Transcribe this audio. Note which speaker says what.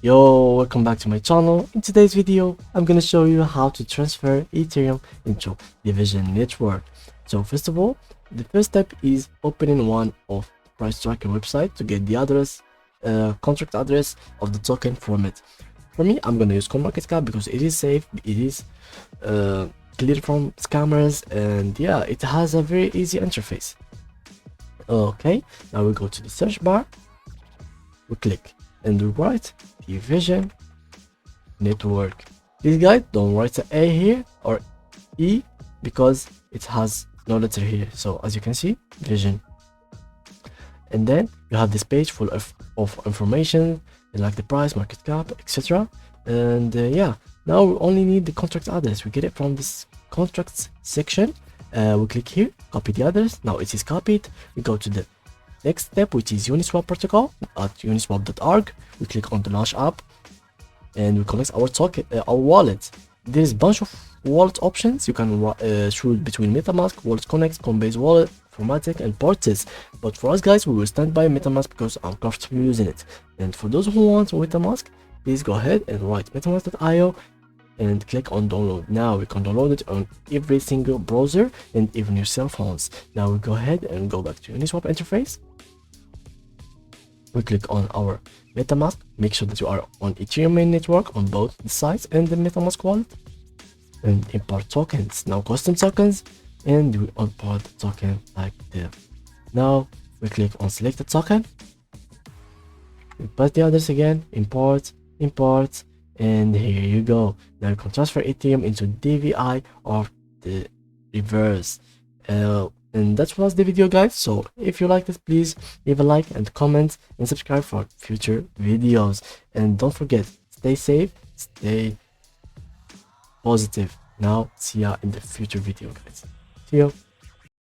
Speaker 1: Yo, welcome back to my channel. In today's video, I'm gonna show you how to transfer Ethereum into DVISION network. So first of all, the first step is opening one of price tracker website to get the address, contract address of the token from it. For me, I'm gonna use CoinMarketCap because it is safe, it is clear from scammers, and yeah, it has a very easy interface. Okay, now we go to the search bar, we click and we write DVISION network. Please guys, don't write the A here or E because it has no letter here. So as you can see, Vision. And then you have this page full of information like the price, market cap, etc. And yeah, now we only need the contract address. We get it from this contracts section. We click here, copy the address. Now it is copied. We go to the next step, which is Uniswap protocol at uniswap.org. We click on the launch app and we connect our token, our wallet. There's a bunch of wallet options. You can choose between MetaMask, Wallet Connect, Coinbase Wallet, Formatic, and Portis. But for us guys, we will stand by MetaMask because I'm comfortable using it. And for those who want MetaMask, please go ahead and write metamask.io and click on download. Now we can download it on every single browser and even your cell phones. Now we go ahead and go back to Uniswap interface. We click on our MetaMask. Make sure that you are on Ethereum main network on both the sites and the MetaMask wallet. And import tokens. Now custom tokens, and we import the token like this. Now we click on select a token. We paste the address again. Import, and here you go. Now you can transfer Ethereum into DVI or the reverse. And that was the video guys. So if you liked it, please leave a like and comment and subscribe for future videos. And don't forget, stay safe, stay positive. Now see ya in the future video guys. See you.